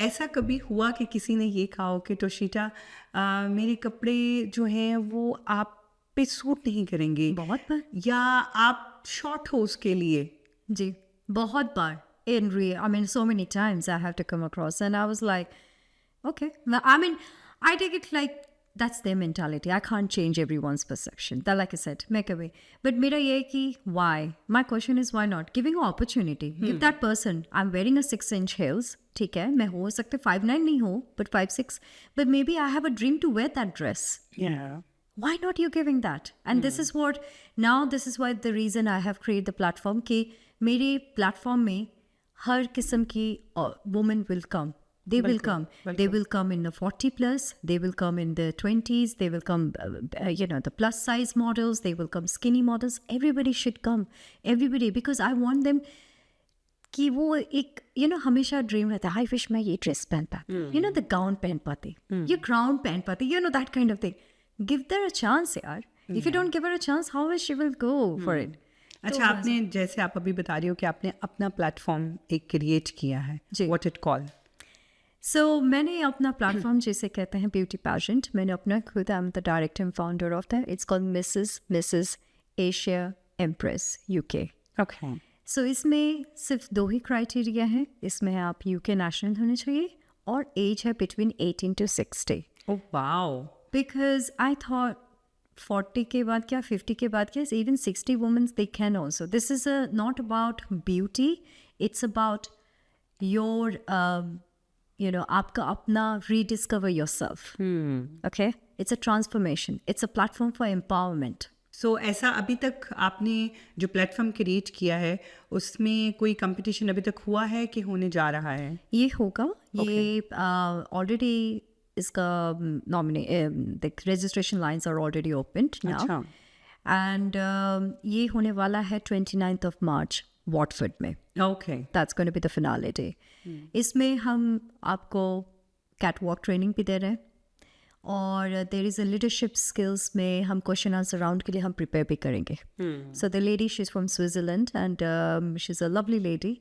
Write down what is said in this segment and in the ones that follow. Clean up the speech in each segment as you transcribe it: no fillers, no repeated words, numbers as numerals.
ऐसा कभी हुआ कि किसी ने ये कहा हो कि तोशिता मेरे कपड़े जो हैं वो आप पे सूट नहीं करेंगे, बहुत बार या आप शॉर्ट हो उसके लिए? जी, बहुत बार. In real, I mean, so many times I have to come across, and I was like, okay. I mean, I take it like that's their mentality. I can't change everyone's perception. That, like I said, make a way. But mera ye hai ki why? My question is why not? Giving an opportunity. Give that person. I'm wearing a 6-inch heels. ठीक है, मैं हो सकते 5'9" नहीं हो, but 5'6". But maybe I have a dream to wear that dress. Yeah. Why not you giving that? And this is what now this is why the reason I have created the platform कि मेरे platform में हर किस्म की women will come. They will come. They will come in the 40 plus. They will come in the 20s. They will come, the plus size models. They will come skinny models. Everybody should come. Everybody, because I want them कि वो एक हमेशा dream रहता है, I wish मैं ये dress पहन पाती, द गाउन पहन पाती, ये क्राउन पहन पाती, that kind of thing. Give there a chance यार. If you don't give her a chance, how will she will go for it. अच्छा, आपने जैसे आप अभी बता रही हो कि आपने अपना प्लेटफॉर्म एक क्रिएट किया है, जी. What it call? सो मैंने अपना प्लेटफॉर्म जिसे कहते हैं ब्यूटी पैजेंट, मैंने अपना खुद, I am the director and founder of that. It's called Mrs Asia empress UK. Okay. So इसमें सिर्फ 2 ही क्राइटेरिया हैं. इसमें आप यूके नेशनल होने चाहिए और एज है between 18 to 60. Oh wow. Because I thought 40 के बाद क्या, 50 के बाद क्या, even 60 women's they can also. This is not about beauty, it's about your आपका अपना rediscover your self. Okay, it's a transformation, it's a platform for empowerment. So ऐसा अभी तक आपने जो प्लेटफॉर्म क्रिएट किया है उसमें कोई कंपटीशन अभी तक हुआ है कि होने जा रहा है? ये होगा. ये ऑलरेडी इसका registration lines are already opened now. And ये होने वाला है 29th of March वॉटफोर्ड में. Okay. That's going to be the finale day. इसमें हम आपको कैटवॉक ट्रेनिंग भी दे रहे हैं, और there is a leadership skills में हम क्वेश्चन आंसर राउंड के लिए हम प्रिपेयर भी करेंगे. So the lady, she is from Switzerland and she is a lovely lady,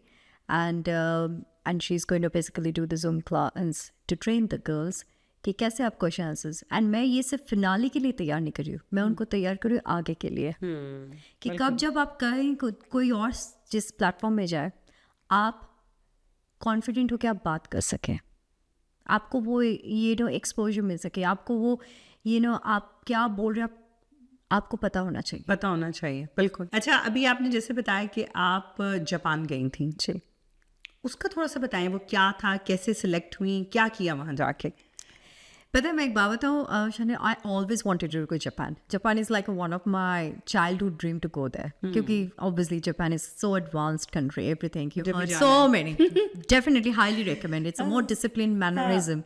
and she is going to basically do the Zoom class to train the girls कि कैसे आप question answers. And मैं ये सिर्फ finale के लिए तैयार नहीं कर रही हूँ, मैं उनको तैयार कर रही हूँ आगे के लिए, कि कब जब आप कहीं कोई और जिस प्लेटफॉर्म में जाए, आप कॉन्फिडेंट होकर आप बात कर सकें, आपको वो एक्सपोजर मिल सके, आपको वो आप क्या बोल रहे हैं आपको पता होना चाहिए. बिल्कुल. अच्छा, अभी आपने जैसे बताया कि आप जापान गई थी, जी. उसका थोड़ा सा बताएं, वो क्या था, कैसे सिलेक्ट हुई, क्या किया वहाँ जाके? पता है, मैं एक बात बताऊँ Shani, I always wanted to go Japan. Japan is like one of my childhood dream to go there, क्योंकि obviously Japan is so advanced country, everything you heard so many. Definitely highly recommend. It's a more discipline mannerism.